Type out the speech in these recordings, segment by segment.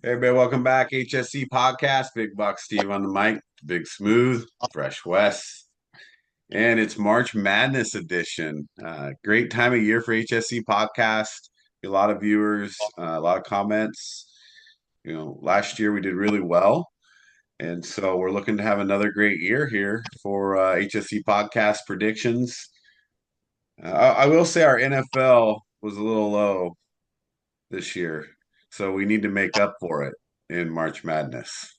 Hey, everybody, welcome back. HSC Podcast. Big Buck Steve on the mic. Big Smooth, Fresh West. And it's March Madness edition. Great time of year for HSC Podcast. A lot of viewers, a lot of comments. Last year we did really well. And so we're looking to have another great year here for HSC Podcast predictions. I will say our NFL was a little low this year. So we need to make up for it in March Madness.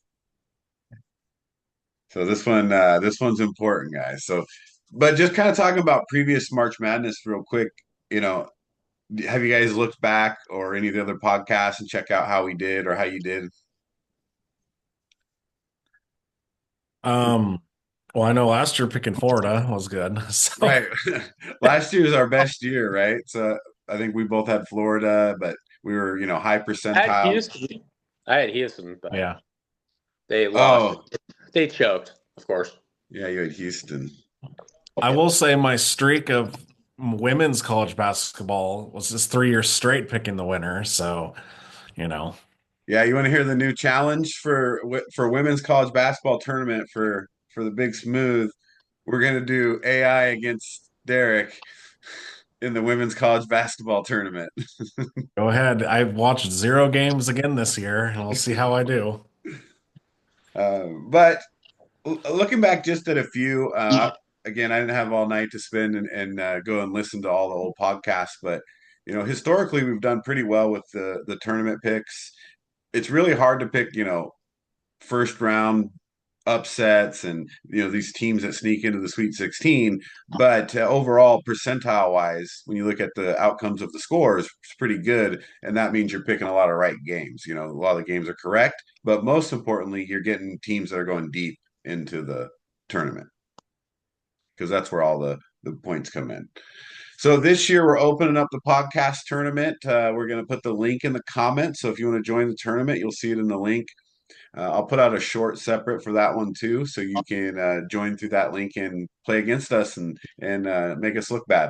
So this one's important, guys. So, but just kind of talking about previous March Madness real quick, you know, have you guys looked back or any of the other podcasts and check out how we did or how you did? Um, well, I know last year picking Florida was good. So Right. Last year was our best year, right? So I think we both had Florida, but we were, high I had percentile. Houston. I had Houston, but yeah, they lost. Oh, They choked, of course. yeah, you had Houston. I will say my streak of women's college basketball was just 3 years straight picking the winner. So, you know, Yeah, you want to hear the new challenge for women's college basketball tournament for the Big Smooth? We're gonna do AI against Derek in the women's college basketball tournament. go ahead. I've watched 0 games again this year, and we'll see how I do. But looking back just at a few, again, I didn't have all night to spend and go and listen to all the old podcasts, but historically we've done pretty well with the tournament picks. It's really hard to pick, first round upsets and these teams that sneak into the Sweet 16. But overall, percentile wise, when you look at the outcomes of the scores, it's pretty good, and that means you're picking a lot of right games. A lot of the games are correct, but most importantly, you're getting teams that are going deep into the tournament because that's where all the points come in. So this year we're opening up the podcast tournament. We're going to put the link in the comments. So if you want to join the tournament, you'll see it in the link. I'll put out a short separate for that one too, so you can join through that link and play against us and make us look bad.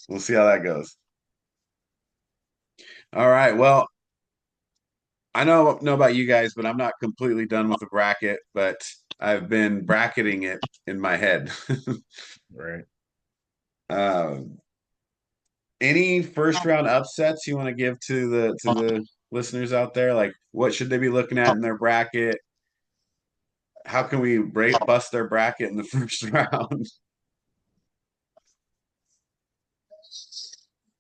We'll see how that goes. All right. Well, I know about you guys, but I'm not completely done with the bracket, but I've been bracketing it in my head. Right. um, any first round upsets you want to give to the listeners out there? Like, what should they be looking at in their bracket? How can we bust their bracket in the first round?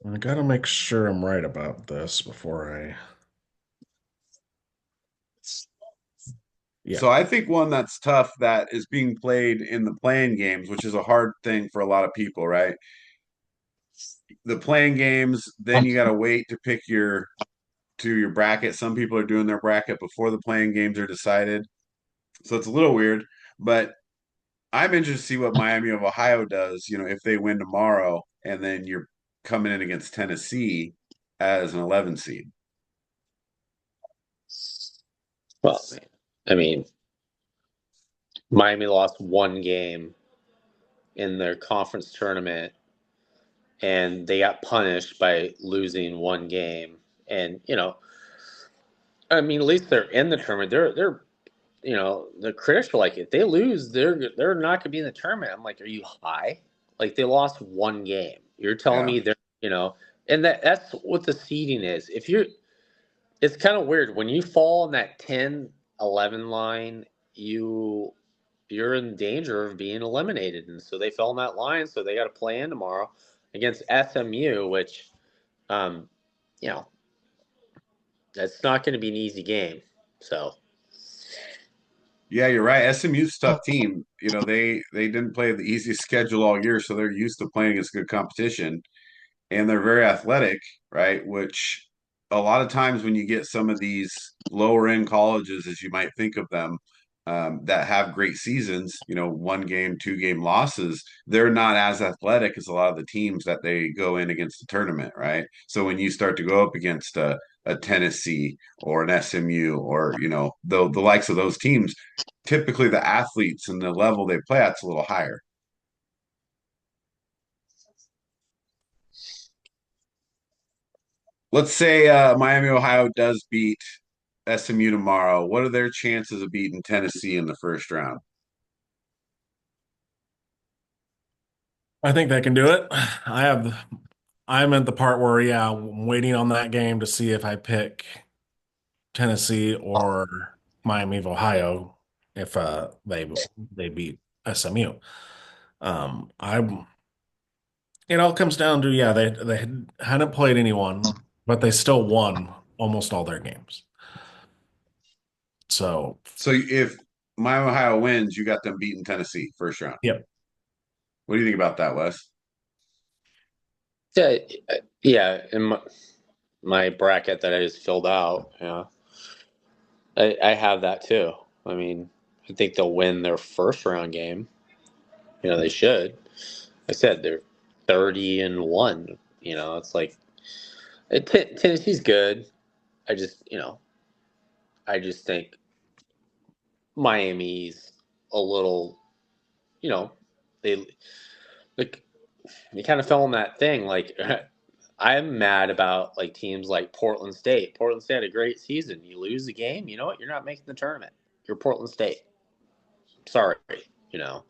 I gotta make sure I'm right about this before I. Yeah. So I think one that's tough that is being played in the playing games, which is a hard thing for a lot of people, right? The playing games, then you got to wait to pick your bracket. Some people are doing their bracket before the playing games are decided. So it's a little weird, but I'm interested to see what Miami of Ohio does, if they win tomorrow and then you're coming in against Tennessee as an 11 seed. Well, I mean, Miami lost one game in their conference tournament, and they got punished by losing one game. And I mean, at least they're in the tournament. They're the critics are like, if they lose, they're not going to be in the tournament. I'm like, are you high? Like they lost one game. You're telling Yeah. me and that's what the seeding is. If you're It's kind of weird when you fall in that 10-11 line, you're in danger of being eliminated. And so they fell in that line, so they got to play in tomorrow against SMU, which um, you know, that's not going to be an easy game. So, Yeah, you're right. SMU's a tough team. They didn't play the easiest schedule all year, so they're used to playing against good competition. And they're very athletic, right? Which a lot of times when you get some of these lower end colleges, as you might think of them, that have great seasons, 1 game, 2 game losses, they're not as athletic as a lot of the teams that they go in against the tournament, right? So when you start to go up against a Tennessee or an SMU or the likes of those teams, typically the athletes and the level they play at's a little higher. Let's say Miami, Ohio does beat SMU tomorrow. What are their chances of beating Tennessee in the first round? I think they can do it. I'm at the part where, yeah, I'm waiting on that game to see if I pick Tennessee or Miami of Ohio if they beat SMU. I It all comes down to, yeah, they hadn't played anyone, but they still won almost all their games. So, So if Miami, Ohio wins, you got them beating Tennessee first round. yep. What do you think about that, Wes? Yeah, yeah. In my bracket that I just filled out, yeah, I have that too. I mean, I think they'll win their first round game. They should. I said they're 30-1. It's like Tennessee's good. I just, I just think Miami's a little, you know, they like they kind of fell in that thing. Like I'm mad about like teams like Portland State. Portland State had a great season. You lose the game, you know what? You're not making the tournament. You're Portland State. Sorry, you know.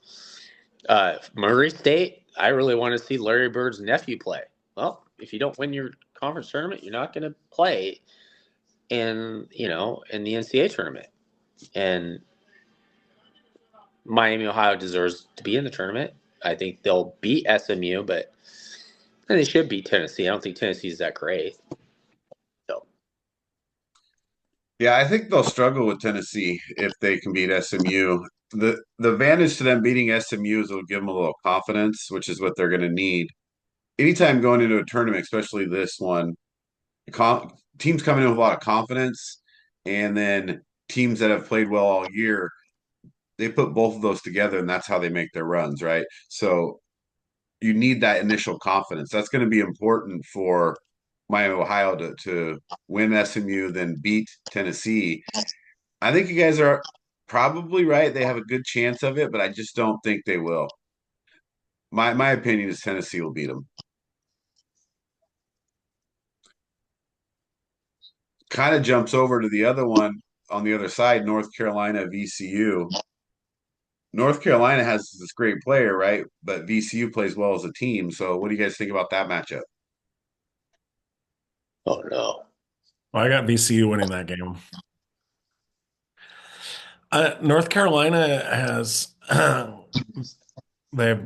Murray State. I really want to see Larry Bird's nephew play. Well, if you don't win your conference tournament, you're not going to play in the NCAA tournament. And Miami, Ohio deserves to be in the tournament. I think they'll beat SMU, but they should beat Tennessee. I don't think Tennessee's that great. So Yeah, I think they'll struggle with Tennessee if they can beat SMU. The advantage to them beating SMU is it'll give them a little confidence, which is what they're going to need. Anytime going into a tournament, especially this one, teams coming in with a lot of confidence, and then teams that have played well all year, they put both of those together, and that's how they make their runs, right? So you need that initial confidence. That's going to be important for Miami, Ohio to win SMU, then beat Tennessee. I think you guys are probably right. They have a good chance of it, but I just don't think they will. My opinion is Tennessee will beat them. Kind of jumps over to the other one on the other side, North Carolina, VCU. North Carolina has this great player, right? But VCU plays well as a team. So what do you guys think about that matchup? oh no. Well, I got VCU winning that game. North Carolina has they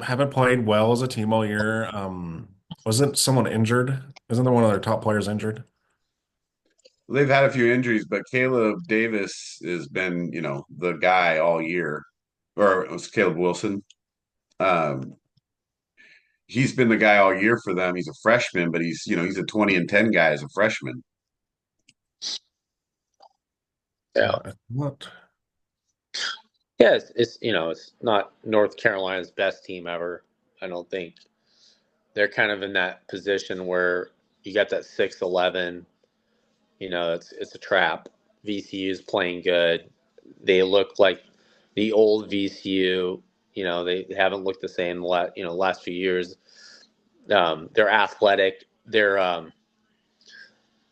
haven't played well as a team all year. Wasn't someone injured? Isn't there one of their top players injured? They've had a few injuries, but Caleb Davis has been, the guy all year. Or it was Caleb Wilson. Um, he's been the guy all year for them. He's a freshman, but he's a 20-10 guy as a freshman. Yeah. What? Yeah, it's not North Carolina's best team ever. I don't think they're kind of in that position where you got that 6-11. It's a trap. VCU is playing good. They look like the old VCU. They haven't looked the same last few years. They're athletic. They're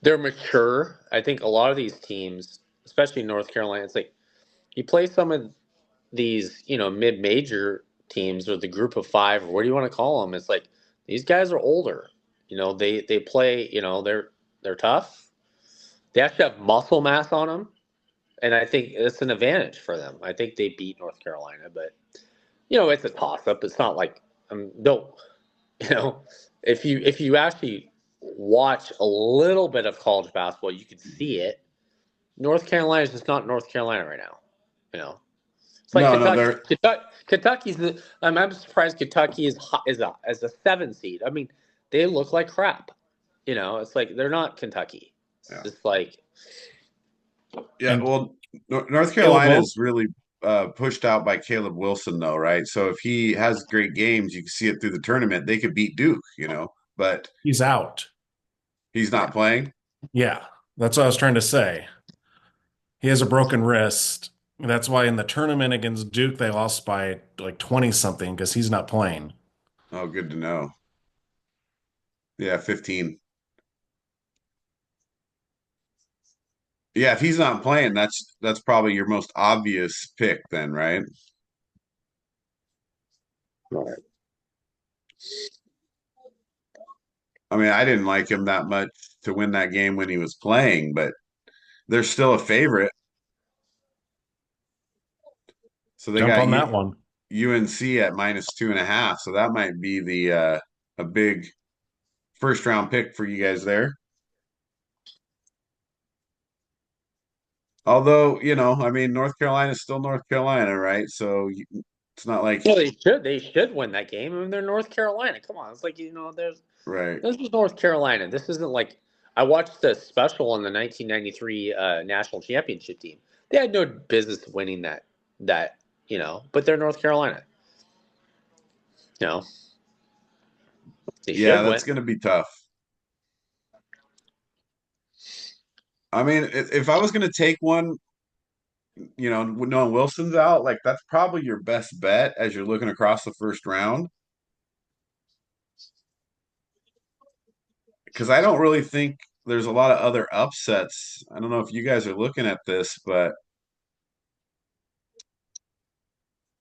mature. I think a lot of these teams, especially North Carolina, it's like you play some of these, mid-major teams or the group of five, or what do you want to call them? It's like these guys are older. They play. They're tough. They actually have muscle mass on them, and I think it's an advantage for them. I think they beat North Carolina, but it's a toss-up. It's not like don't you know if you actually watch a little bit of college basketball, you can see it. North Carolina is just not North Carolina right now. It's like No, no, Kentucky. they're Kentucky's the. I'm surprised Kentucky is as a 7 seed. I mean, they look like crap. It's like they're not Kentucky. It's yeah, just like yeah. And Well, North Caleb Carolina is Wilson, really pushed out by Caleb Wilson, though, right? So if he has great games, you can see it through the tournament. They could beat Duke, but he's out. he's not playing. Yeah, that's what I was trying to say. He has a broken wrist. That's why in the tournament against Duke, they lost by like 20 something because he's not playing. Oh, good to know. Yeah, 15. Yeah, if he's not playing, that's probably your most obvious pick then, right? Right. I mean, I didn't like him that much to win that game when he was playing, but they're still a favorite. So they Jump got on that one. UNC at -2.5. So that might be the a big first round pick for you guys there. Although, I mean, North Carolina is still North Carolina, right? So it's not like, Well, they should win that game. I mean, they're North Carolina. Come on, it's like right. this is North Carolina. This isn't like I watched the special on the 1993 national championship team. They had no business winning that but they're North Carolina. You know, they Yeah, should win. that's going to be tough. I mean, if I was going to take one, knowing Wilson's out, like that's probably your best bet as you're looking across the first round. Because I don't really think there's a lot of other upsets. I don't know if you guys are looking at this, but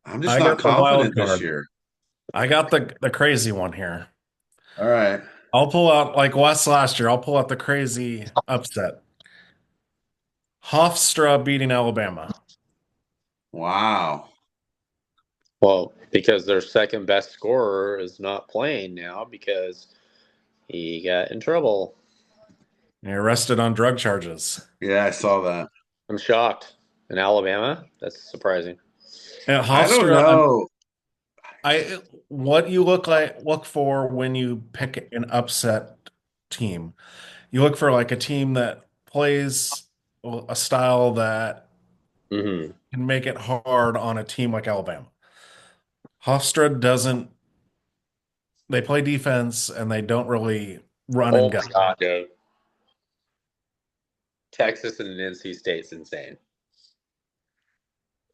I'm just I not got the wild confident this card. year. I got the crazy one here. All right. I'll pull out like West last year. I'll pull out the crazy upset. Hofstra beating Alabama. Wow. Well, because their second best scorer is not playing now because he got in trouble. You're arrested on drug charges. Yeah, I saw that. I'm shocked. In Alabama, that's surprising. And I don't Hofstra, know. what you look for when you pick an upset team. You look for like a team that plays a style that Mm-hmm. can make it hard on a team like Alabama. Hofstra doesn't. They play defense and they don't really run Oh and my gun. God, dude. Texas and NC State's insane.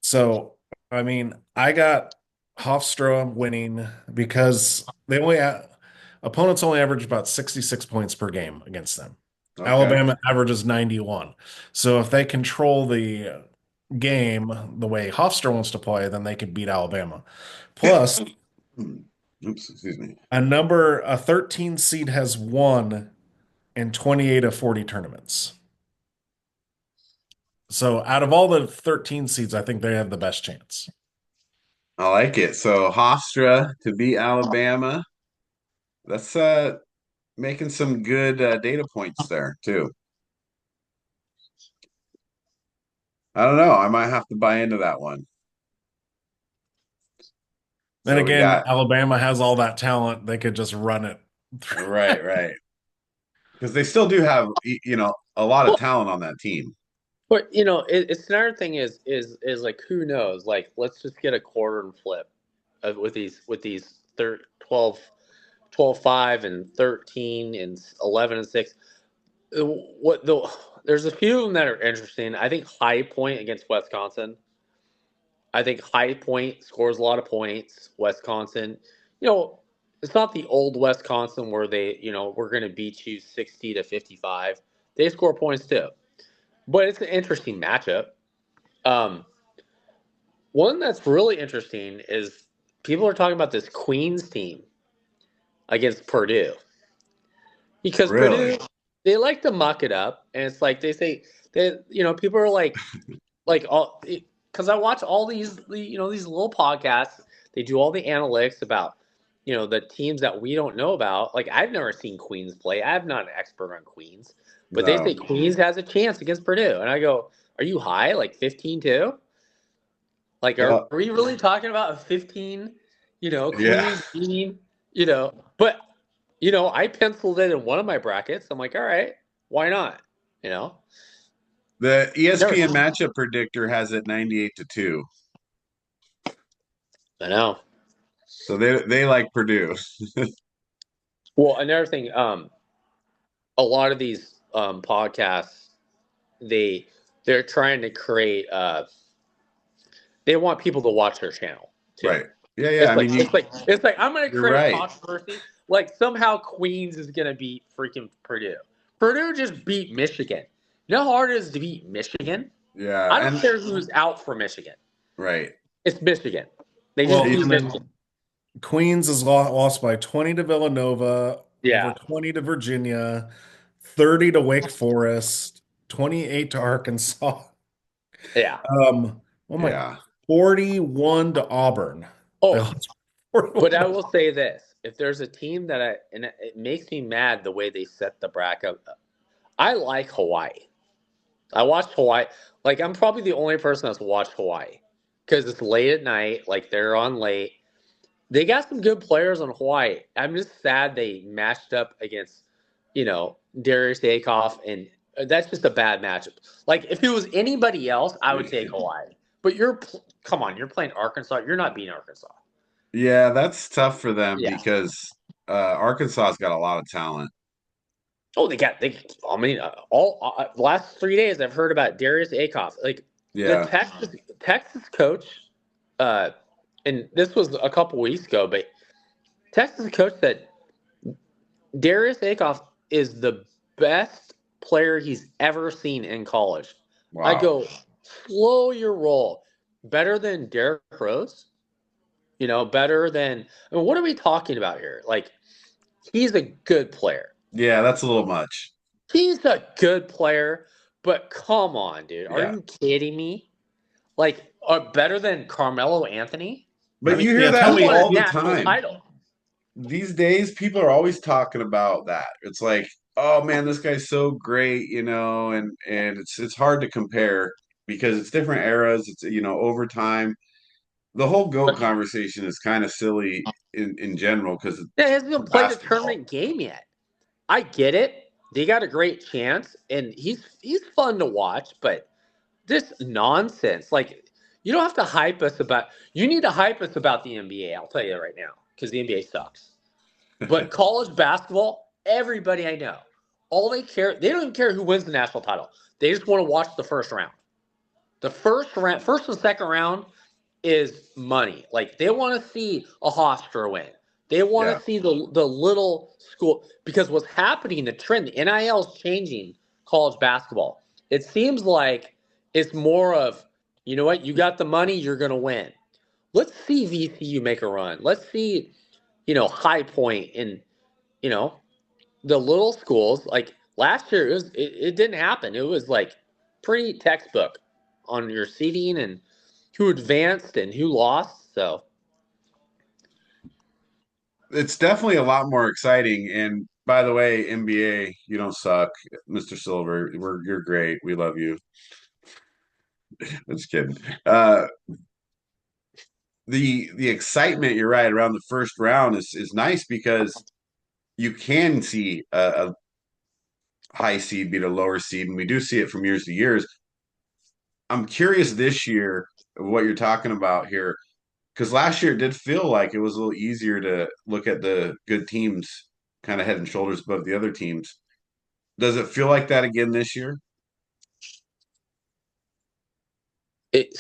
So, I mean, I got Hofstra winning because opponents only average about 66 points per game against them. Okay. Alabama averages 91. So if they control the game the way Hofstra wants to play, then they could beat Alabama. Plus, Oops, excuse me. a 13 seed has won in 28 of 40 tournaments. So out of all the 13 seeds, I think they have the best chance. I like it. So Hofstra to beat Alabama. That's making some good data points there too. I don't know. I might have to buy into that one. Then So we again, got Alabama has all that talent. They could just run it. right, right. Because they still do have a lot of Well, talent on that team. but it's another thing is like who knows? Like let's just get a quarter and flip with these 12-5 and 13 and 11 and 6. There's a few of them that are interesting. I think High Point against Wisconsin. I think High Point scores a lot of points. Wisconsin, it's not the old Wisconsin where we're going to beat you 60-55. They score points too, but it's an interesting matchup. Um, One that's really interesting is people are talking about this Queens team against Purdue because Purdue Really? they like to muck it up, and it's like they say people are like all because I watch all these little podcasts. They do all the analytics about the teams that we don't know about. Like I've never seen Queens play. I'm not an expert on Queens, but they say No. Queens has a chance against Purdue, and I go, "Are you high? Like 15-2? Like are Well, we really talking about a 15? yeah. Queens beating But I penciled it in one of my brackets. I'm like, all right, why not? You know, The Never. ESPN matchup predictor has it 98-2. I know. So they like Purdue. Well, another thing, a lot of these podcasts, they're trying to create. They want people to watch their channel too. Right. Yeah, yeah. It's I like mean, it's like I'm gonna you're create right. controversy. Like somehow Queens is gonna beat freaking Purdue. Purdue just beat Michigan. You know how hard it is to beat Michigan? Yeah, I don't care who's out for Michigan. right. It's Michigan. They just beat Michigan. Queens is lost by 20 to Villanova, over 20 to Virginia, 30 to Wake Forest, 28 to Arkansas. Yeah. Oh my, Yeah. 41 to Auburn. Oh, but I will say this. If there's a team that and it makes me mad the way they set the bracket up. I like Hawaii. I watched Hawaii. Like, I'm probably the only person that's watched Hawaii because it's late at night. Like, they're on late. They got some good players on Hawaii. I'm just sad they matched up against, Darius Akoff, and that's just a bad matchup. Like, if it was anybody else, I would take Hawaii. But come on, you're playing Arkansas. You're not beating Arkansas. Yeah, that's tough for them because Arkansas's got a lot of talent. Oh, all last 3 days I've heard about Darius Akoff. Like, the Texas coach, and this was a couple weeks ago, but Texas coach said Darius Akoff is the best player he's ever seen in college. Wow. I go, slow your roll. Better than Derrick Rose? Better than – what are we talking about here? Like, he's a good player. Yeah, that's a little much. He's a good player, but come on, dude. Are you kidding me? Like, better than Carmelo Anthony? But you hear that all the time. Title. These days, people are always talking about that. It's like, oh man, this guy's so great, and it's hard to compare because it's different eras. It's over time. The whole GOAT conversation is kind of silly in general because he hasn't even played a tournament game yet. I get it. They got a great chance, and he's fun to watch, but this nonsense, like, you don't have to hype us about – you need to hype us about the NBA, I'll tell you right now, because the NBA sucks. But college basketball, everybody I know, they don't even care who wins the national title. They just want to watch the first round. The first and second round is money. Like, they want to see a Hofstra win. They want to see the little school, because what's happening, the trend, the NIL is changing college basketball. It seems like it's more of, you know what, you got the money, you're going to win. Let's see VCU make a run. Let's see, High Point and, the little schools. Like, last year, it didn't happen. It was like pretty textbook on your seeding and who advanced and who lost. So it's definitely a lot more exciting. And by the way, NBA, you don't suck, Mr. Silver. You're great. We love you. Just kidding. The excitement, you're right, around the first round is nice because you can see a high seed beat a lower seed, and we do see it from years to years. I'm curious this year of what you're talking about here, because last year it did feel like it was a little easier to look at the good teams kind of head and shoulders above the other teams. Does it feel like that again this year? I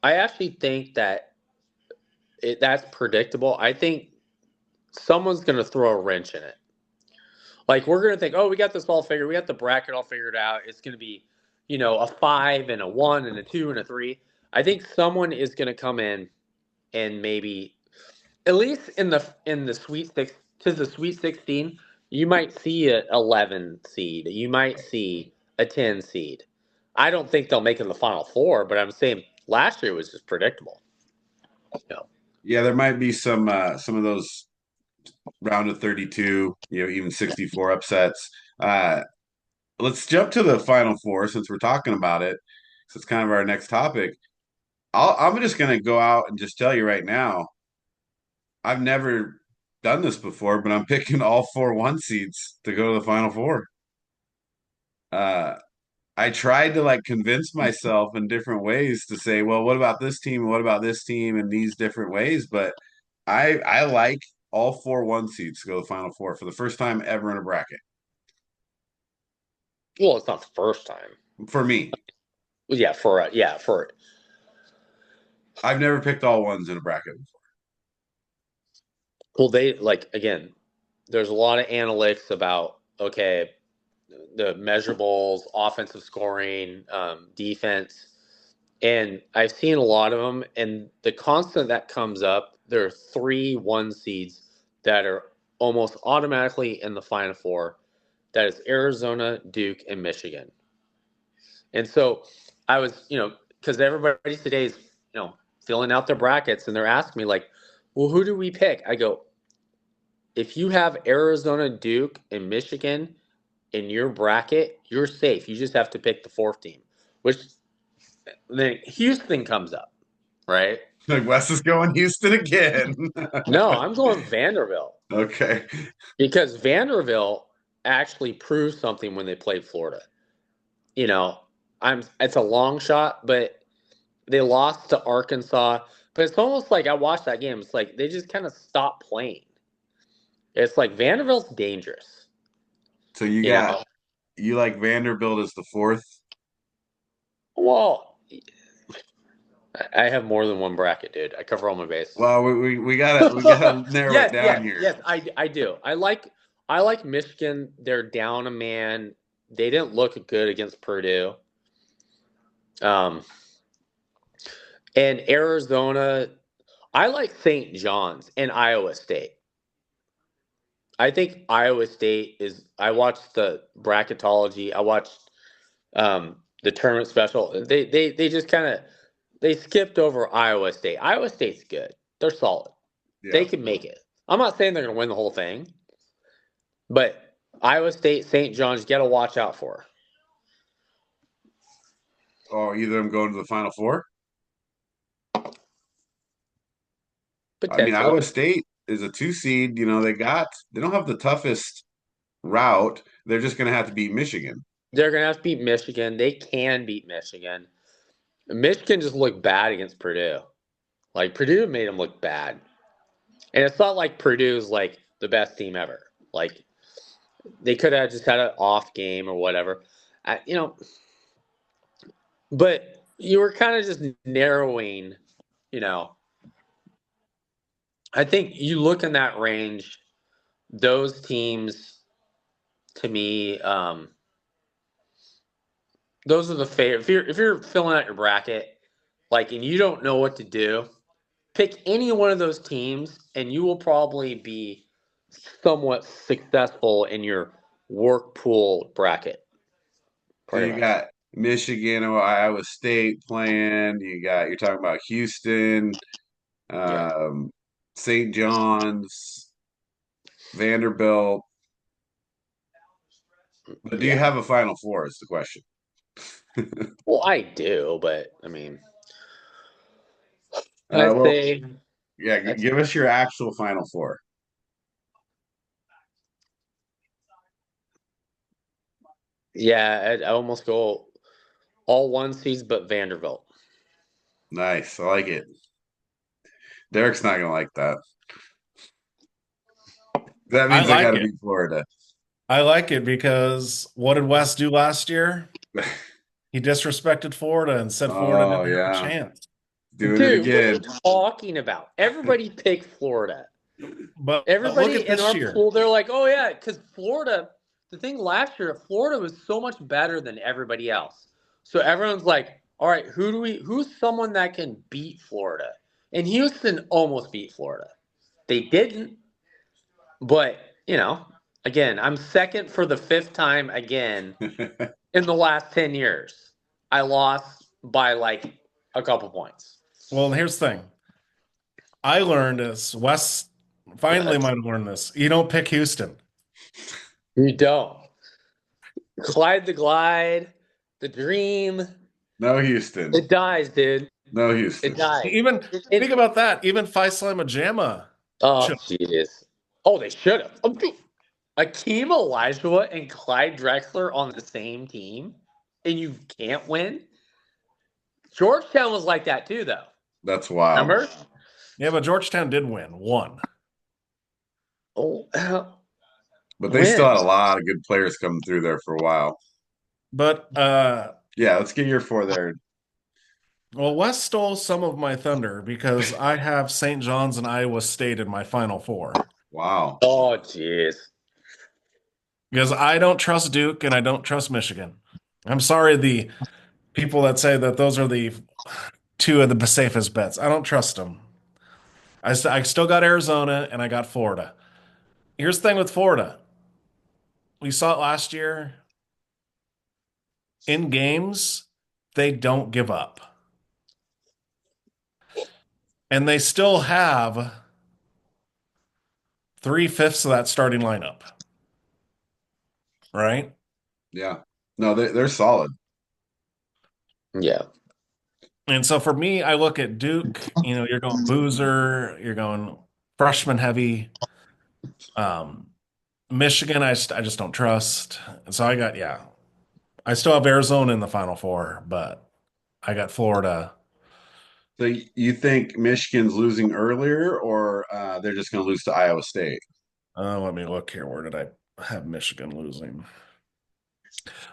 actually think that that's predictable. I think someone's going to throw a wrench in it. Like, we're going to think, oh, we got this all figured. We got the bracket all figured out. It's going to be, a 5 and a 1 and a 2 and a 3. I think someone is going to come in and maybe, at least in the Sweet 16, you might see an 11 seed. You might see a 10 seed. I don't think they'll make it in the Final Four, but I'm saying last year was just predictable. Yeah, there might be some of those round of 32, even 64 upsets. Let's jump to the Final Four since we're talking about it. So it's kind of our next topic. I'm just going to go out and just tell you right now, I've never done this before, but I'm picking all 4 1 seeds to go to the Final Four. I tried to convince myself in different ways to say, well, what about this team? What about this team in these different ways? But I like all 4 1 seeds to go to the Final Four for the first time ever in a bracket. Well, it's not the first time for me. Yeah, for it. I've never picked all ones in a bracket before. Well, again, there's a lot of analytics about, okay, the measurables, offensive scoring, defense. And I've seen a lot of them. And the constant that comes up, there are 3 1 seeds that are almost automatically in the Final Four. That is Arizona, Duke, and Michigan. And so I was, because everybody today is, filling out their brackets, and they're asking me, like, well, who do we pick? I go, if you have Arizona, Duke, and Michigan in your bracket, you're safe. You just have to pick the 4th team, which then Houston comes up, right? Like Wes is going Houston again. No, I'm going Vanderbilt. Okay. Because Vanderbilt actually proved something when they played Florida. It's a long shot, but they lost to Arkansas. But it's almost like I watched that game. It's like they just kind of stopped playing. It's like Vanderbilt's dangerous. So you like Vanderbilt as the 4th? Well, I have more than one bracket, dude. I cover all my bases. Well, we gotta narrow it down here. Yes, I do. I like Michigan. They're down a man. They didn't look good against Purdue. And Arizona, I like St. John's and Iowa State. I think Iowa State is. I watched the bracketology. I watched the tournament special. They just kind of they skipped over Iowa State. Iowa State's good. They're solid. Yeah. They can make it. I'm not saying they're going to win the whole thing, but Iowa State, St. John's, you got to watch out for. Oh, either of them going to the Final Four? I mean, Iowa State is a 2 seed. They don't have the toughest route. They're just going to have to beat Michigan. They're going to have to beat Michigan. They can beat Michigan. Michigan just looked bad against Purdue. Like, Purdue made them look bad. And it's not like Purdue's, like, the best team ever. Like, they could have just had an off game or whatever. But you were kind of just narrowing, I think you look in that range, those teams, to me, those are the favorite. If you're filling out your bracket, like, and you don't know what to do, pick any one of those teams, and you will probably be somewhat successful in your work pool bracket. So you got Michigan or Iowa State playing. You're talking about Houston, St. John's, Vanderbilt. But do you have a Final Four is the question. Well, I do, but I mean, give us your actual Final Four. Yeah, I almost go all 1 seeds, but Vanderbilt. Nice, I like it. Derek's not gonna like that. That means I gotta beat Florida. I like it because what did Wes do last year? He disrespected Florida and said Florida didn't have a chance. Doing it again. What are you talking about? Everybody picked Florida. But everybody look at in our pool, they're like, oh yeah, because Florida, the thing last year, Florida was so much better than everybody else. So everyone's like, all right, who's someone that can beat Florida? And Houston almost beat Florida. They didn't. But, again, I'm second for the 5th time again in the last 10 years. I lost by like a couple points. Well, here's the thing. I learned this. Wes finally might have learned this. You don't pick Houston. You don't. Clyde the Glide, the Dream. No Houston. It dies, dude. No Houston. It dies. Think about that. Even Faisal Majama. Oh, jeez. Oh, they should have. Akeem Olajuwon and Clyde Drexler on the same team, and you can't win? Georgetown was like that too, though. That's wild. Remember? Yeah, but Georgetown did win. One. Oh, but they still had a lot of good players coming through there for a while. But let's get your 4 there. Well, Wes stole some of my thunder because I have St. John's and Iowa State in my Final Four. Wow. Oh, jeez. Because I don't trust Duke and I don't trust Michigan. I'm sorry, the people that say that those are the two of the safest bets. I don't trust them. I still got Arizona and I got Florida. Here's the thing with Florida. We saw it last year in games, they don't give up. And they still have 3/5 of that starting lineup, right? Yeah. No, they're solid. Yeah. And so for me, I look at Duke, you're going boozer, you're going freshman heavy. Um, Michigan, I just don't trust. And so yeah, I still have Arizona in the Final Four, but I got Florida. So you think Michigan's losing earlier, or they're just going to lose to Iowa State? Let me look here. Where did I have Michigan losing?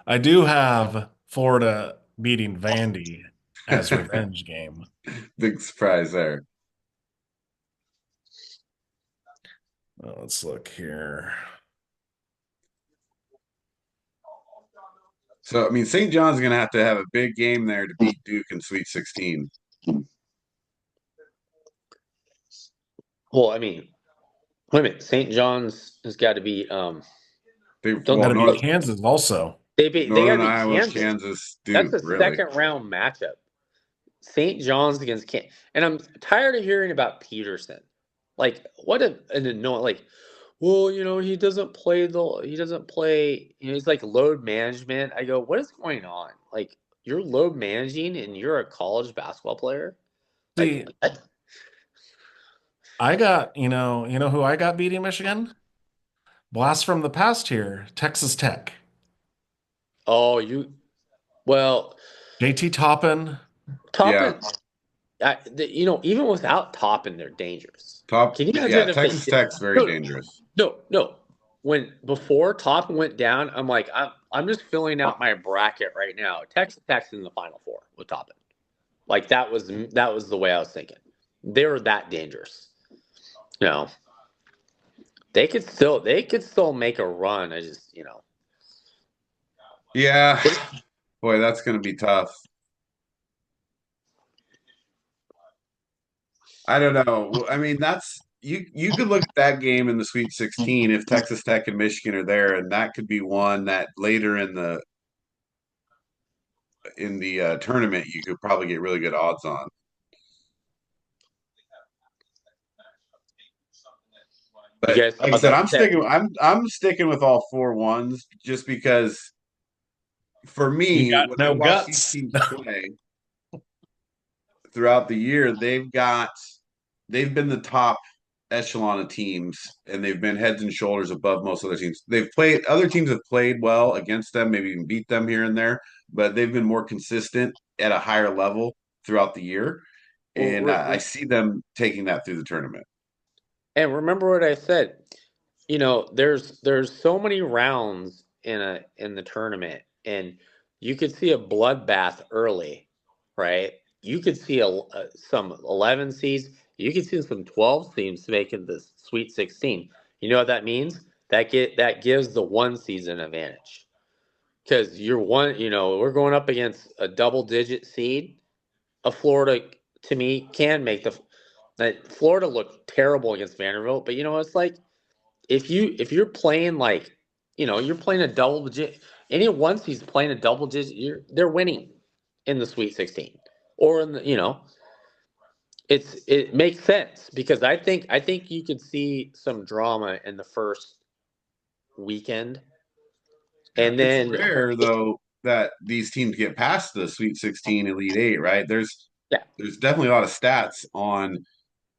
I do have Florida beating Vandy as revenge game. Big surprise there. Let's look here. So, I mean, St. John's going to have a big game there to beat Duke in Sweet 16. Well, I mean, wait a minute. St. John's has got to be They, Don't Got well, to North, beat Kansas also. they got to Northern beat Iowa, Kansas. Kansas, That's Duke, a really. second round matchup. St. John's against Kansas, and I'm tired of hearing about Peterson. Like, what an annoying. Like, well, he doesn't play he doesn't play. He's like load management. I go, what is going on? Like, you're load managing, and you're a college basketball player. See, Like, what? I got, who I got beating Michigan? Blast from the past here, Texas Tech. Oh, well, JT Toppin. Toppin. Even without Toppin, they're dangerous. Can you imagine if Texas Tech's very dangerous. No. When before Toppin went down, I'm like, I'm just filling out my bracket right now. Texas Tech's in the Final Four with Toppin. Like that was the way I was thinking. They were that dangerous. They could still make a run. I just Yeah. Boy, that's going to be tough. I don't know. I mean, you could look at that game in the Sweet 16 if Texas Tech and Michigan are there, and that could be one that later in the tournament you could probably get really good odds on. But like I said, I'm sticking with all 4 ones just because for me, You got when I no watch these guts. teams play throughout the year, they've been the top echelon of teams, and they've been heads and shoulders above most other teams. Other teams have played well against them, maybe even beat them here and there, but they've been more consistent at a higher level throughout the year. And I see them taking that through the tournament. And remember what I said. There's so many rounds in the tournament, and you could see a bloodbath early, right? You could see some 11 seeds. You could see some 12 teams making the Sweet 16. You know what that means? That gives the one seed an advantage because you're one. We're going up against a double-digit seed. Florida, to me, can make Florida looked terrible against Vanderbilt, but it's like if you're playing like you're playing a double digit. Any once he's playing a double digit, they're winning in the Sweet 16 or in the it makes sense because I think you could see some drama in the first weekend, and then It's rare though that these teams get past the Sweet 16, Elite Eight, right? yeah. There's definitely a lot of stats on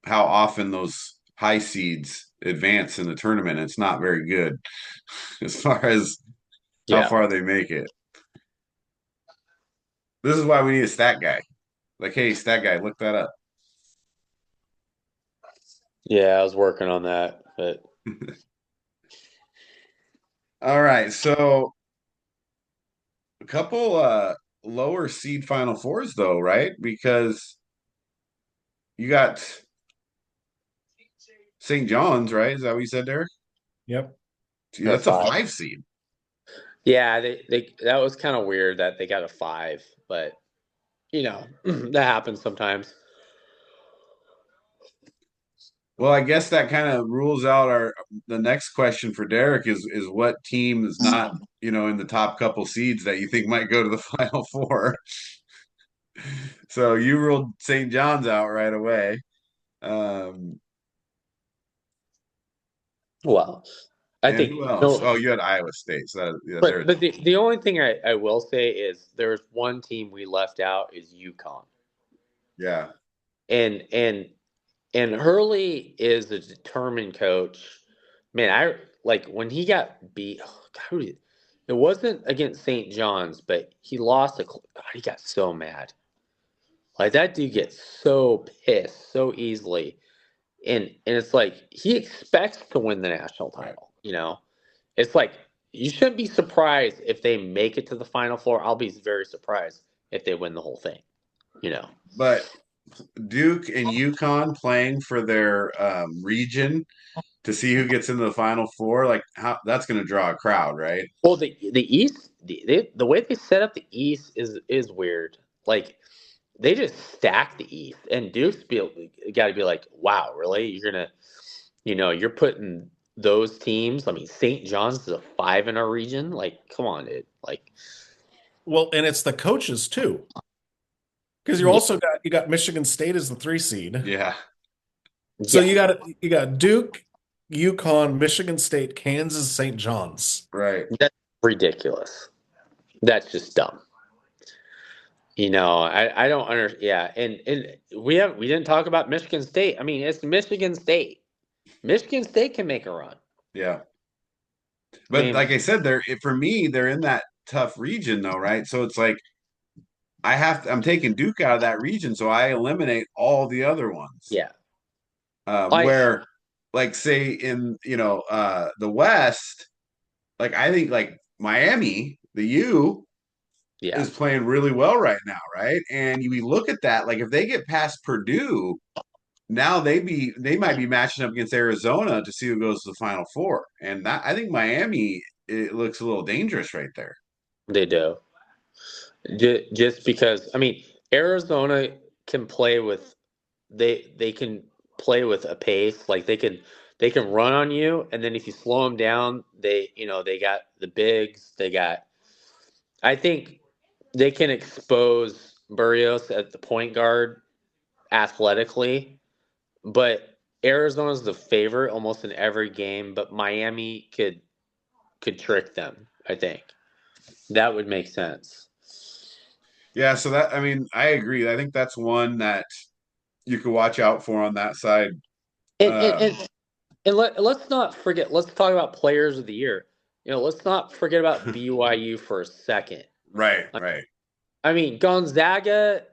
how often those high seeds advance in the tournament. It's not very good as far as how far they make it. This is why we need a stat guy. Like, hey, stat guy, look that up. Yeah, I was working on that, but All right, so a couple lower seed Final Fours though, right? Because you got St. John's, right? Is that what you said, Derek? Yep. That's a 5 seed. Yeah, they that was kind of weird that they got a 5, but that happens sometimes. Well, I guess that kind of rules out the next question for Derek is what team is not, in the top couple seeds that you think might go to the Final Four. So you ruled St. John's out right away. Um, Well, I and think who else? Oh, you had Iowa State. So yeah, but the only thing I will say is there's one team we left out is UConn, yeah, and and Hurley is a determined coach. Man, I like when he got beat. Oh, God, it wasn't against St. John's, but he lost a. God, he got so mad. Like that dude gets so pissed so easily, and it's like he expects to win the national right. title. It's like you shouldn't be surprised if they make it to the Final Four. I'll be very surprised if they win the whole thing. But Duke and UConn playing for their region to see who gets into the Final Four, like how that's going to draw a crowd, right? Well, the East, the way they set up the East is weird. Like they just stack the East, and Duke's got to be like, wow, really? You're putting those teams. I mean, St. John's is a 5 in our region. Like, come on, dude. Like, Well, and it's the coaches too, because you got Michigan State as the 3 seed. Yeah, So yeah, you got Duke, UConn, Michigan State, Kansas, St. John's. right. that's ridiculous. That's just dumb. I don't understand. Yeah, and we didn't talk about Michigan State. I mean, it's Michigan State. Michigan State can make a run. Yeah. I But mean, like I said, for me, they're in that tough region though, right? So it's like I'm taking Duke out of that region, so I eliminate all the other ones. yeah, like Where like say in the West, like I think like Miami, the U yeah, is playing really well right now, right? And we look at that, like if they get past Purdue, now they might be matching up against Arizona to see who goes to the Final Four. And that I think Miami it looks a little dangerous right there. they do. Just because I mean, Arizona can play with they can play with a pace. Like they can run on you, and then if you slow them down, they got the bigs. I think they can expose Burrios at the point guard athletically, but Arizona's the favorite almost in every game. But Miami could trick them. I think that would make sense. Yeah, so that I mean, I agree. I think that's one that you could watch out for on that side. And and, Um, and, and let's not forget. Let's talk about players of the year. Let's not forget about BYU for a second. right, right. I mean, Gonzaga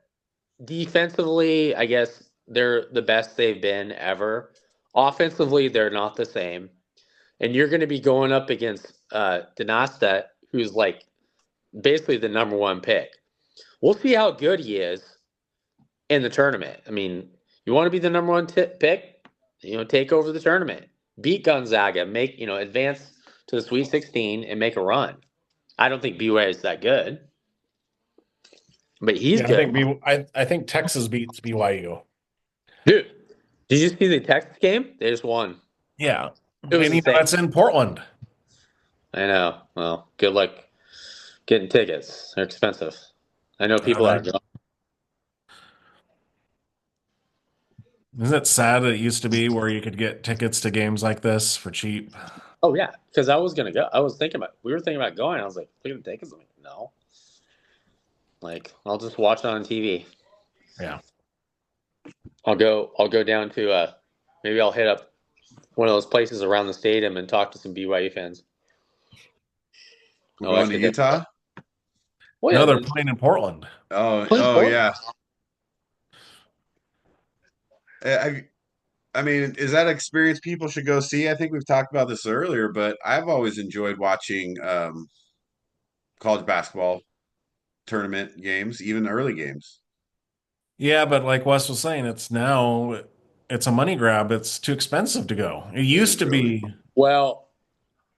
defensively, I guess they're the best they've been ever. Offensively, they're not the same. And you're going to be going up against Dinasta, who's like basically the number one pick. We'll see how good he is in the tournament. I mean, you want to be the number one pick, take over the tournament, beat Gonzaga, advance to the Sweet 16 and make a run. I don't think BYU is that good, but he's Yeah, good. I think Texas beats BYU. Dude, did you see the Texas game? They just won. Yeah. It was And insane. it's in Portland. I know. Well, good luck getting tickets. They're expensive. I know people are going. Isn't it sad that it used to be where you could get tickets to games like this for cheap? Oh yeah, because I was gonna go. We were thinking about going. I was like, look at the tickets. I'm like, no. Like, I'll just watch it on TV. Yeah. I'll go down to maybe I'll hit up one of those places around the stadium and talk to some BYU fans. We're going to Utah. Well, No, yeah, they're playing in Portland. Oh, yeah. I mean, is that experience people should go see? I think we've talked about this earlier, but I've always enjoyed watching college basketball tournament games, even early games. Yeah, but like Wes was saying, it's a money grab. It's too expensive to go. It used to really. be well,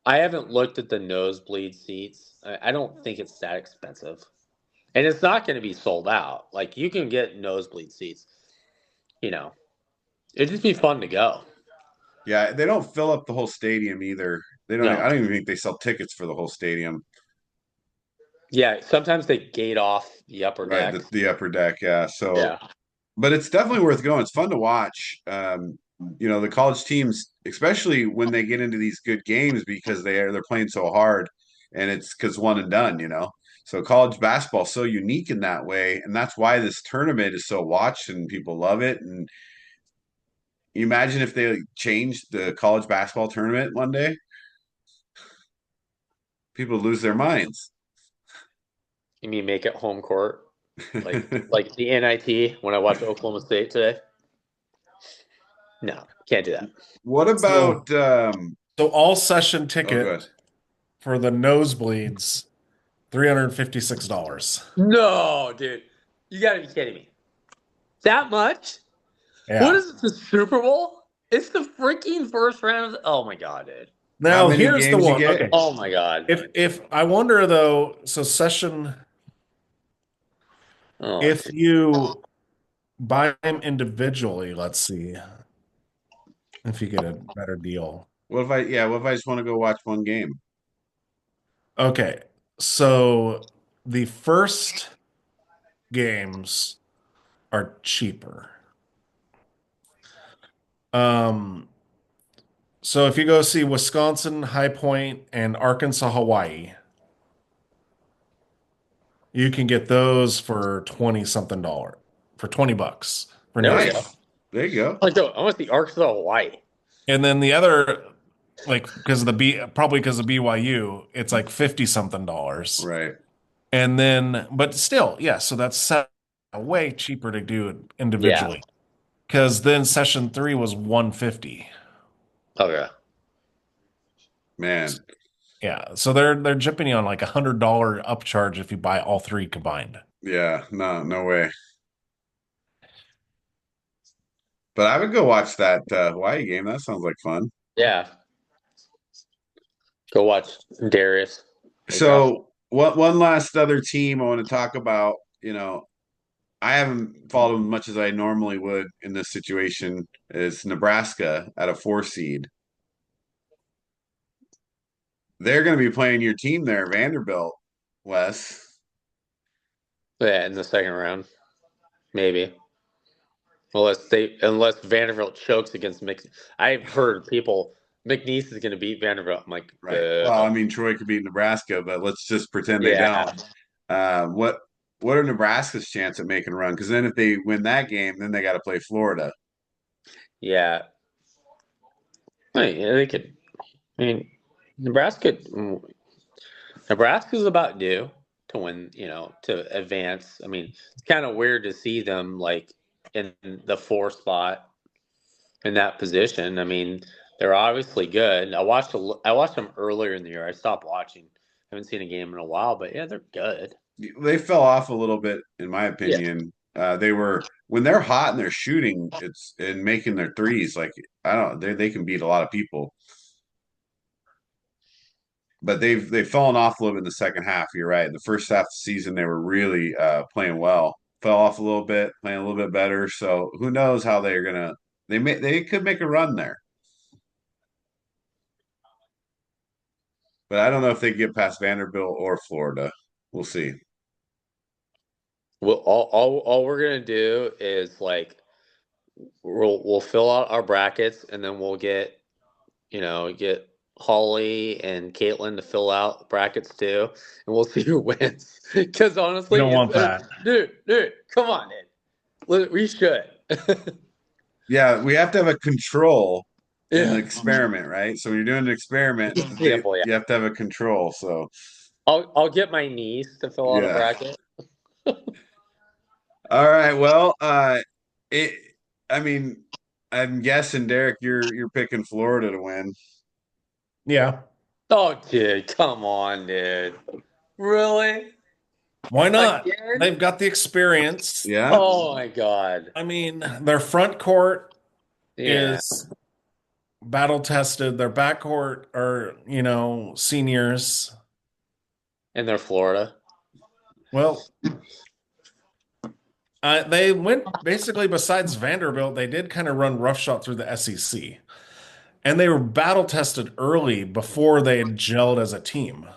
I haven't looked at the nosebleed seats. I don't think it's that expensive. And it's not going to be sold out. Like, you can get nosebleed seats. It'd just be fun to go. Yeah, they don't fill up the whole stadium either. They don't. No. I don't even think they sell tickets for the whole stadium. Yeah, sometimes they gate off the upper Right, deck. the upper deck. Yeah. So, Yeah. but it's definitely worth going. It's fun to watch. The college teams, especially when they get into these good games, because they're playing so hard, and it's because one and done. So college basketball is so unique in that way, and that's why this tournament is so watched and people love it. And you imagine if they changed the college basketball tournament one day, people lose their minds. You mean make it home court? Like the NIT when I watched Oklahoma State today? No, can't do that. What about So all session oh, ticket good. for the nosebleeds, $356. No, dude. You got to be kidding me. That much? Yeah. What is it, the Super Bowl? It's the freaking first round. Oh, my God, dude. Now, How many here's the games you one. get? Okay. Oh, my God. If I wonder, though, so session, if dude. you buy them individually, let's see if you get a better deal. What if I just want to go watch one game? Okay, so the first games are cheaper. So if you go see Wisconsin, High Point, and Arkansas, Hawaii, you can get those for 20 something dollar, for $20 for There we nosebleed. go. Nice. There you go. I want the Arkansas Hawaii. And then the other, like because of probably because of BYU, it's like 50 something dollars. Right. And then, but still, yeah. So that's way cheaper to do it individually. Because then session 3 was 150. Okay. Man. Yeah. So they're jipping you on like $100 upcharge if you buy all 3 combined. Yeah, no way. But I would go watch that Hawaii game. That sounds like fun. Yeah. Go watch Darius. So one last other team I want to talk about, I haven't followed them as much as I normally would in this situation, is Nebraska at a 4 seed. They're going to be playing your team there, Vanderbilt, Wes. Yeah, in the second round. Maybe. Unless Vanderbilt chokes against Mc. I've heard McNeese is going to beat Vanderbilt. I'm like, Right. Well, I mean, Troy could beat Nebraska, but let's just pretend they don't. What are Nebraska's chance at making a run? Because then if they win that game, then they got to play Florida. Yeah. They could. I mean, Nebraska's about due to win, to advance. I mean, it's kind of weird to see them like in the 4 spot in that position. I mean, they're obviously good. I watched them earlier in the year. I stopped watching. Haven't seen a game in a while, but yeah, they're good. They fell off a little bit, in my opinion. They were when they're hot and they're shooting, it's and making their threes. Like I don't, they can beat a lot of people. But they've fallen off a little bit in the second half. You're right. In the first half of the season, they were really playing well. Fell off a little bit, playing a little bit better. So who knows how they're gonna? They could make a run there. But I don't know if they get past Vanderbilt or Florida. We'll see. Well, all we're gonna do is like we'll fill out our brackets and then we'll get Holly and Caitlin to fill out brackets too, and we'll see who wins. Because honestly, We don't want that. dude, come on, Ed. We should. Yeah, we have to have a control in the Yeah. experiment, right? So when you're doing an experiment, Example, yeah. you have to have a control. So I'll get my niece to fill out a Yeah. bracket. all right, well, I mean, I'm guessing Derek, you're picking Florida to win. Yeah. Oh, dude, come on, dude. Really? Why not? Again? They've got the experience. Yeah. Oh my God. I mean, their front court Yeah. is battle tested. Their backcourt are, seniors. And they're Florida. Well, they went basically besides Vanderbilt, they did kind of run roughshod through the SEC. And they were battle tested early before they had gelled as a team.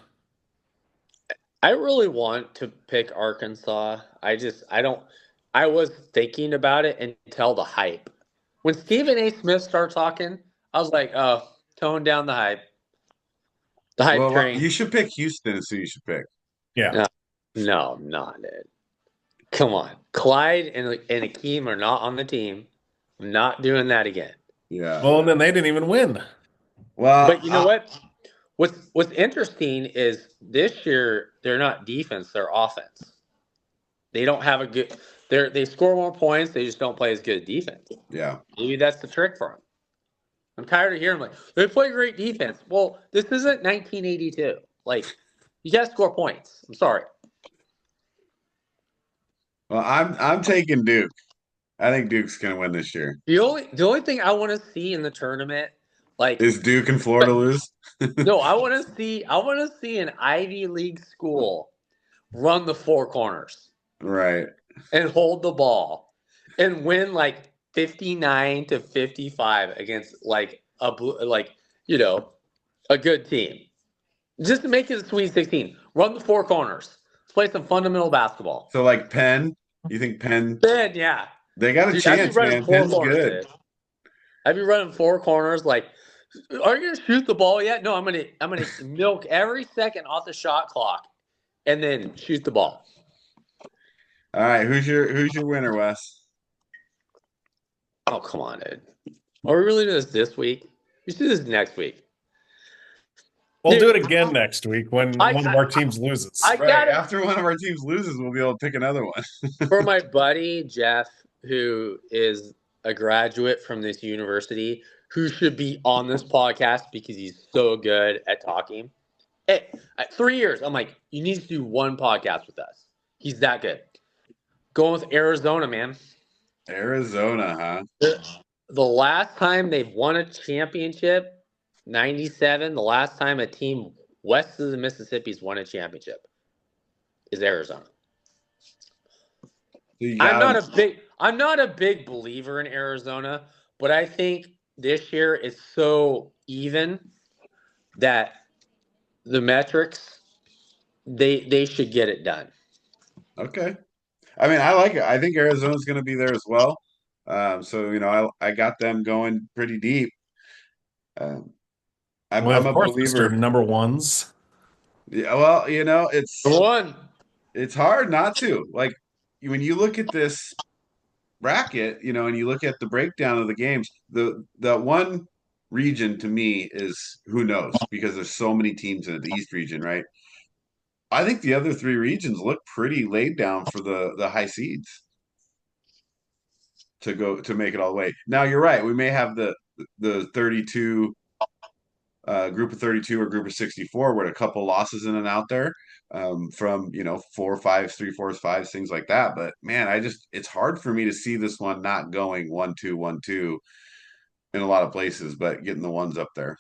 I really want to pick Arkansas. I was thinking about it until the hype. When Stephen A. Smith started talking, I was like, oh, tone down the hype. The hype Well, train. you should pick Houston is who you should pick. Yeah. No, not it. Come on. Clyde and Akeem are not on the team. I'm not doing that again. Yeah. Well, and then they didn't even win. Well, But you know what? What's interesting is this year they're not defense, they're offense. They don't have a good they score more points, they just don't play as good defense. Yeah. Maybe that's the trick for them. I'm tired of hearing they play great defense. Well, this isn't 1982. You gotta score points. I'm sorry. Well, I'm taking Duke. I think Duke's gonna win this year. The only thing I want to see in the tournament, is Duke and Florida lose? No, I want to see an Ivy League school run the four corners. Right. And hold the ball and win 59-55 against a good team. Just to make it a Sweet 16. Run the four corners. Let's play some fundamental basketball. So Penn, you think Penn? Penn, yeah. They got a chance, man. Penn's good. I'd be running four corners are you gonna shoot the ball yet? No, I'm gonna milk every second off the shot clock and then shoot the ball. All right, who's your winner, Wes? Oh, come on, Ed. Are we really doing this week? We should do this next week. We'll do it again next week when one of our teams loses. After one of our teams loses, we'll be able to pick another one. For my buddy, Jeff, who is a graduate from this university, who should be on this podcast because he's so good at talking. Hey, 3 years, I'm like, you need to do one podcast with us. He's that good. Going with Arizona, man. Arizona, huh? The last time they've won a championship, 97, the last time a team west of the Mississippi's won a championship is Arizona. I'm not a big believer in Arizona, but I think this year it's so even that the metrics they should get it done. Okay. I mean, I like it. I think Arizona's going to be there as well. So I got them going pretty deep. I'm a believer. Mr. Number ones. Yeah, well, it's hard not to. When you look at this bracket, and you look at the breakdown of the games, the one region to me is who knows, because there's so many teams in it, the East region, right? I think the other three regions look pretty laid down for the high seeds to make it all the way. Now you're right. We may have the 32 group of 32 or group of 64 with a couple losses in and out there from 4 5s, 3 4s, 5s, things like that. But man, it's hard for me to see this one not going 1-2, 1-2 in a lot of places, but getting the ones up there.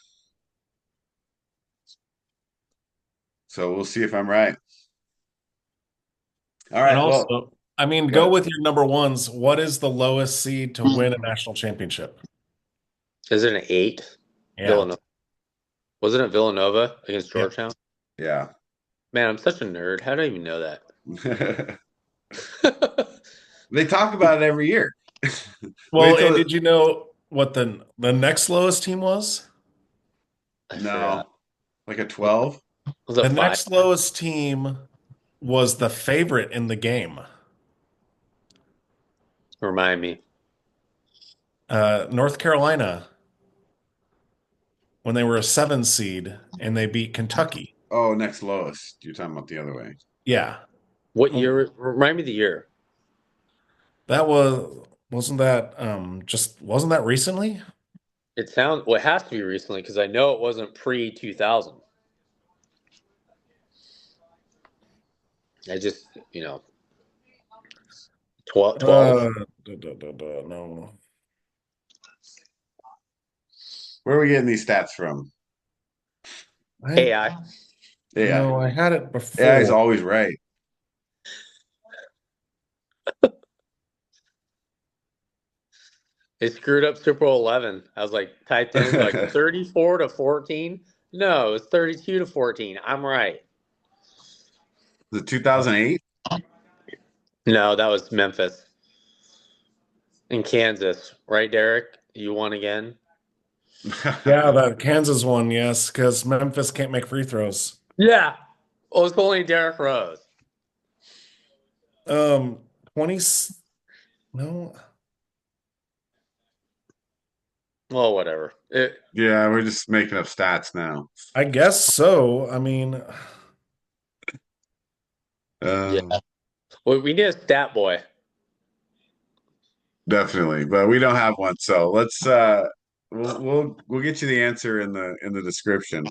So we'll see if I'm right. All right. And also, go with your number ones. What is the lowest seed to win a national championship? Is it an 8? Yeah. Villanova. Wasn't it Villanova against Georgetown? Yeah. Man, I'm such a nerd. How do I even know that? They talk about it every year. Well, and did you know what the next lowest team was? No. Like a 12? The next lowest team was the favorite in the game. Remind me. North Carolina, when they were a 7 seed and they beat Kentucky. Oh, next lowest. You're talking about the other way. Yeah. What year? Remind me the year. That wasn't that recently? It has to be recently because I know it wasn't pre-2000. I just, 12. No. Where are we getting these stats from? AI. No, I had it before. AI is always right. They screwed up Super Bowl 11. I was like, typed in like 34-14. No, it's 32-14. I'm right. The 2008? No, that was Memphis. In Kansas, right, Derek? You won again? Yeah, the Kansas one, yes, because Memphis can't make free throws. Yeah. Oh, it's only Derek Rose. 20, no, Well, whatever. Yeah, we're just making up stats now. I guess so. I mean, Yeah. Um, Well, we need a stat boy. Definitely, but we don't have one. So let's we'll get you the answer in the description.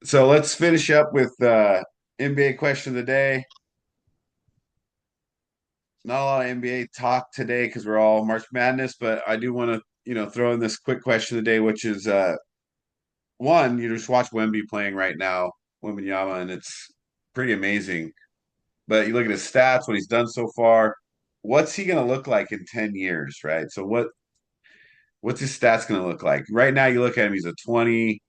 So let's finish up with NBA question of the day. Not a lot of NBA talk today because we're all March Madness, but I do want to, throw in this quick question of the day, which is one, you just watch Wemby playing right now, Wembenyama, and it's pretty amazing. But you look at his stats, what he's done so far. What's he going to look like in 10 years, right? So what's his stats going to look like? Right now, you look at him, he's a 20,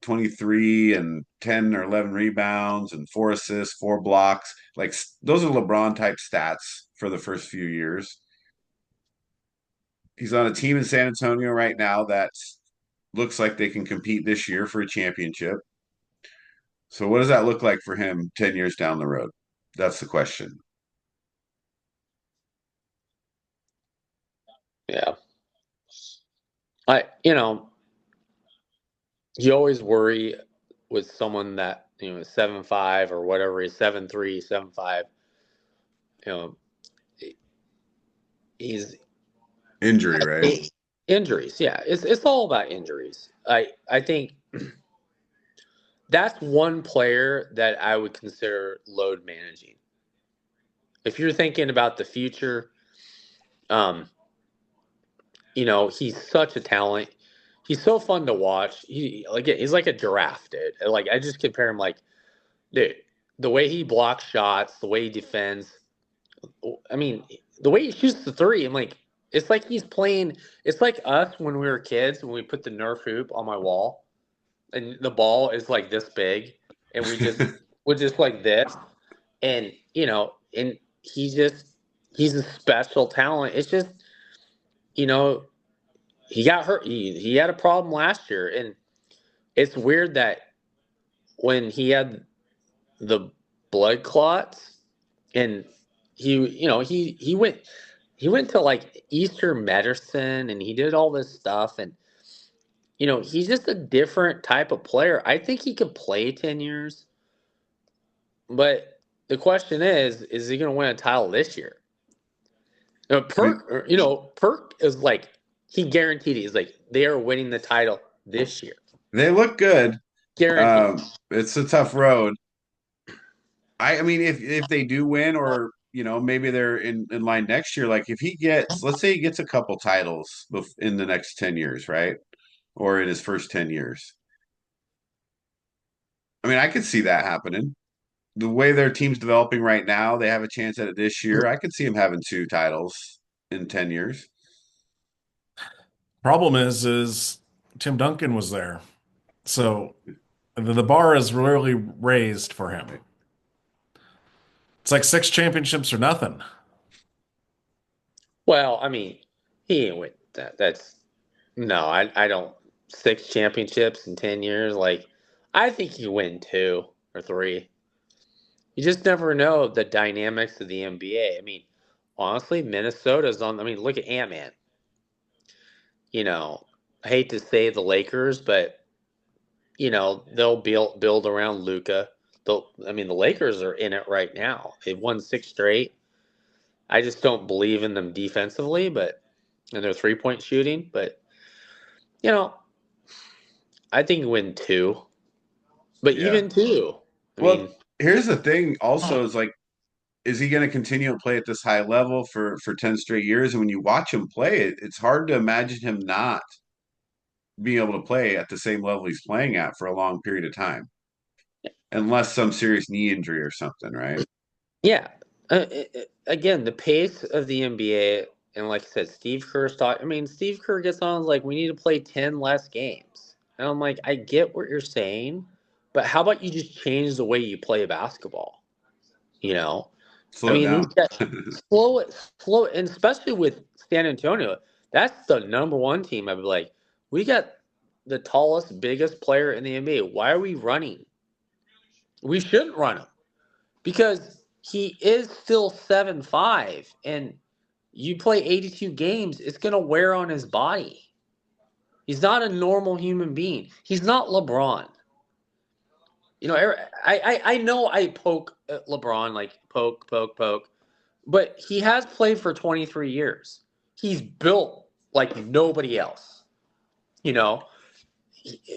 23 and 10 or 11 rebounds and 4 assists, 4 blocks. Like those are LeBron type stats for the first few years. He's on a team in San Antonio right now that looks like they can compete this year for a championship. So what does that look like for him 10 years down the road? That's the question. Yeah. You always worry with someone that, 7'5" or whatever he's 7'3", 7'5". You know, he's Injury, right? injuries. Yeah, it's all about injuries. I think that's one player that I would consider load managing. If you're thinking about the future, um, he's such a talent. He's so fun to watch. He's like a giraffe, dude. Like I just compare him like, dude, the way he blocks shots, the way he defends. I mean, the way he shoots the three. I'm like, it's like he's playing. It's like us when we were kids when we put the Nerf hoop on my wall, and the ball is like this big, and we're just like this, and and he's a special talent. It's just you know he got hurt. He had a problem last year, and it's weird that when he had the blood clots, and he went to like Eastern medicine, and he did all this stuff, and he's just a different type of player. I think he could play 10 years, but the question is he going to win a title this year? Perk is like he guaranteed it. He's like they are winning the title this year. They look good. Guaranteed. It's a tough road. I mean, if they do win, or maybe they're in line next year. Like if he gets, let's say he gets a couple titles in the next 10 years, right? Or in his first 10 years. I mean, I could see that happening. The way their team's developing right now, they have a chance at it this year. I could see him having 2 titles in 10 years. problem is Tim Duncan was there, so the bar is really raised for him. It's like 6 championships or nothing. Well, I mean, he ain't win that. That's no, I don't 6 championships in 10 years. Like, I think he win 2 or 3. You just never know the dynamics of the NBA. I mean, honestly, Minnesota's on. I mean, look at Ant-Man. I hate to say the Lakers, but they'll build around Luca. I mean, the Lakers are in it right now. They've won 6 straight. I just don't believe in them defensively, and their 3-point shooting. But you know, I think win 2, but Yeah. even 2. I Well, mean, here's the thing. Also, is like is he going to continue to play at this high level for 10 straight years? And when you watch him play, it's hard to imagine him not being able to play at the same level he's playing at for a long period of time, unless some serious knee injury or something, right? Yeah. Again, the pace of the NBA, and like I said, Steve Kerr's talk. I mean, Steve Kerr gets on like we need to play 10 less games, and I'm like, I get what you're saying, but how about you just change the way you play basketball? You know, I Slow it mean, these down. guys slow it, and especially with San Antonio, that's the number one team. I'd be like, we got the tallest, biggest player in the NBA. Why are we running? We shouldn't run him because he is still 7'5", and you play 82 games, it's going to wear on his body. He's not a normal human being. He's not LeBron. You know, I know I poke at LeBron, like poke, but he has played for 23 years. He's built like nobody else. You know,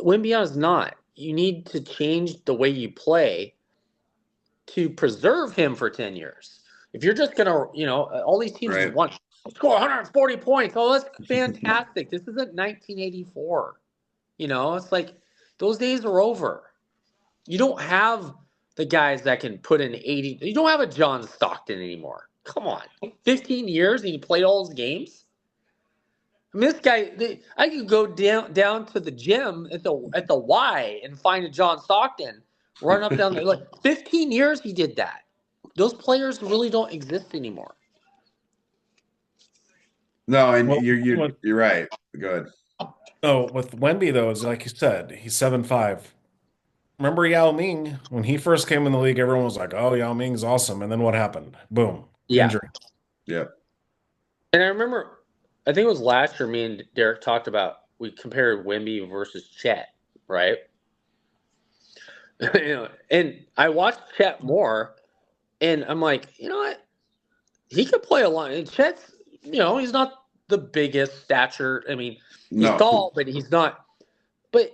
Wemby is not. You need to change the way you play to preserve him for 10 years. If you're just going to, all these teams just Right. want to score 140 points. Oh, that's fantastic. This isn't 1984. It's like those days are over. You don't have the guys that can put in 80. You don't have a John Stockton anymore. Come on. 15 years and you played all those games? I mean, this guy, I could go down to the gym at the Y and find a John Stockton, run up down there. Like 15 years he did that. Those players really don't exist anymore. No, and Well, you're right. Go ahead. oh, with Wemby though, is like you said, he's 7'5". Remember Yao Ming when he first came in the league? Everyone was like, "Oh, Yao Ming's awesome," and then what happened? Boom, Yeah. injury. Yeah. And I remember, I think it was last year, me and Derek talked about, we compared Wemby versus Chet, right? And I watched Chet more, and I'm like, you know what? He could play a lot. And Chet's, he's not the biggest stature. I mean, he's No. tall, but he's not. But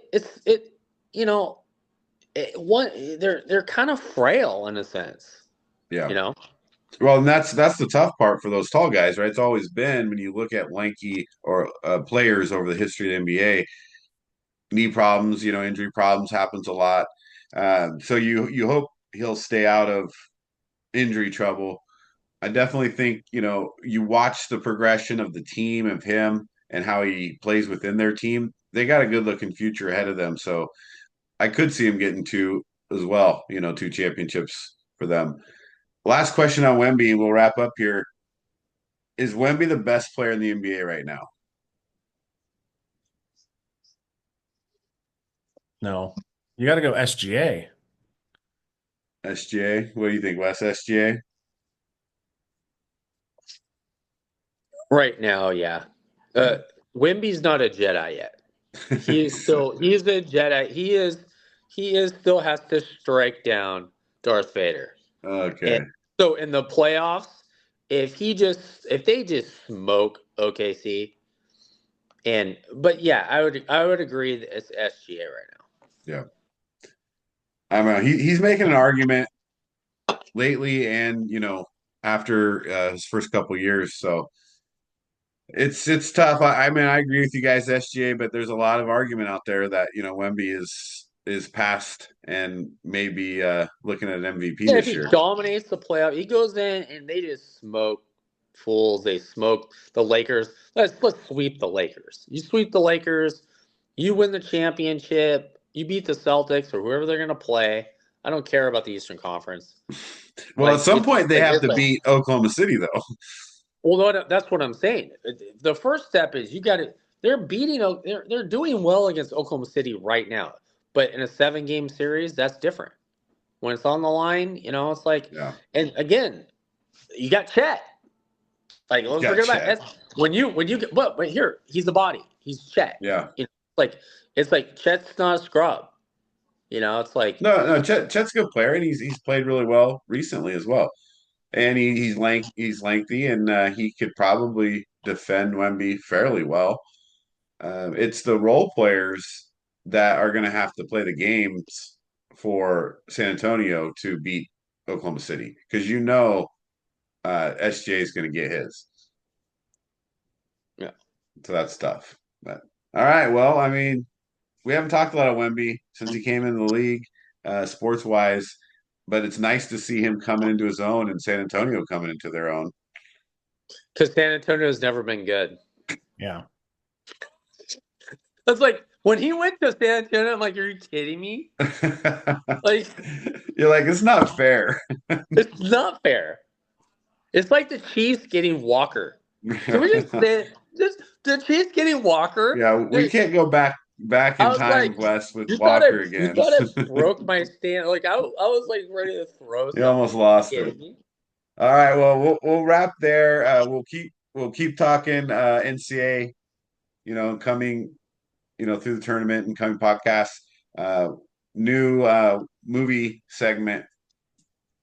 they're kind of frail in a sense. Yeah. Well, and that's the tough part for those tall guys, right? It's always been when you look at lanky or players over the history of the NBA, knee problems, injury problems happens a lot. So you hope he'll stay out of injury trouble. I definitely think, you watch the progression of the team, of him and how he plays within their team. They got a good looking future ahead of them. So I could see him getting two as well, two championships for them. Last question on Wemby, and we'll wrap up here. Is Wemby the best player in the NBA right now? No, you got to go SGA. SGA? What do you think, Wes? SGA? Right now, yeah. Wemby's not a Jedi yet. He's a Jedi. He still has to strike down Darth Vader. Okay. And so in the playoffs, if they just smoke OKC, but yeah, I would agree that it's SGA right now. Yeah. I don't know. He's making an argument lately and, after his first couple years. So it's tough. I mean, I agree with you guys, SGA, but there's a lot of argument out there that, Wemby is past and maybe looking at an MVP Yeah, if this he year. dominates the playoff, he goes in and they just smoke fools. They smoke the Lakers. Let's sweep the Lakers. You sweep the Lakers, you win the championship, you beat the Celtics or whoever they're gonna play. I don't care about the Eastern Conference. Well, at some point they have to beat Oklahoma City, though. Well, no, that's what I'm saying. The first step is you got to. They're doing well against Oklahoma City right now, but in a 7-game series, that's different. When it's on the line, it's like, Yeah. And again, you got Chet. Like, let's forget about that. When you get, but here, he's the body. He's Chet. Yeah. It's like Chet's not a scrub. It's like no. Chet's a good player, and he's played really well recently as well. And he's lengthy, and he could probably defend Wemby fairly well. It's the role players that are going to have to play the games for San Antonio to beat Oklahoma City, because SGA is going to get his. Yeah. So that's tough. But all right. Well, I mean, we haven't talked a lot of Wemby since he came into the league, sports wise, but it's nice to see him coming into his own and San Antonio coming into their own. Because San Antonio has never been good. Yeah. That's like when he went to San Antonio, I'm like, are you kidding me? Like, you're like, it's not fair. It's not fair. It's like the Chiefs getting Walker. Can we just say just the Chiefs getting Walker? Yeah, we can't go back in time, like, Wes, with Walker again. You thought it broke my stand. Like I was like ready to throw. You almost lost it. All right, well, we'll wrap there. We'll keep talking NCAA. Coming, through the tournament and coming podcasts. New movie segment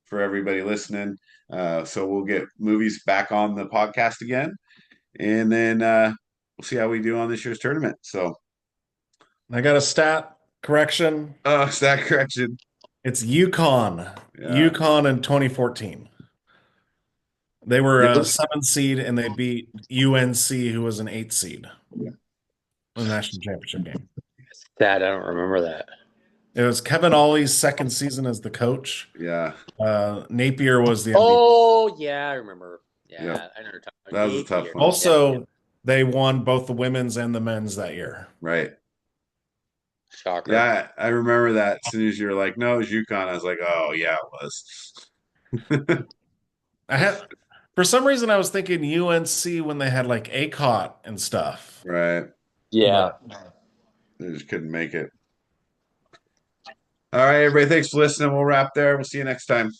for everybody listening. So we'll get movies back on the podcast again, and then we'll see how we do on this year's tournament. So I got a stat correction. Oh, stat correction. It's UConn. Yeah. UConn in 2014. They were a 7th seed and they beat UNC, who was an 8th seed in the national championship game. Stat, I don't remember that. It was Kevin Ollie's 2nd season as the coach. Yeah. Napier was the MVP. Oh, yeah, I remember. Yeah, yep. I never talked about that was Napier. A tough one. Also, they won both the women's and the men's that year. Right. Shocker. Yeah, I remember that. As soon as you were like, no, it was UConn, I was like, oh, yeah, it was. For some reason, I was thinking UNC when they had like ACOT and stuff. Right. Yeah. They just couldn't make it. All right, everybody. Thanks for listening. We'll wrap there. We'll see you next time.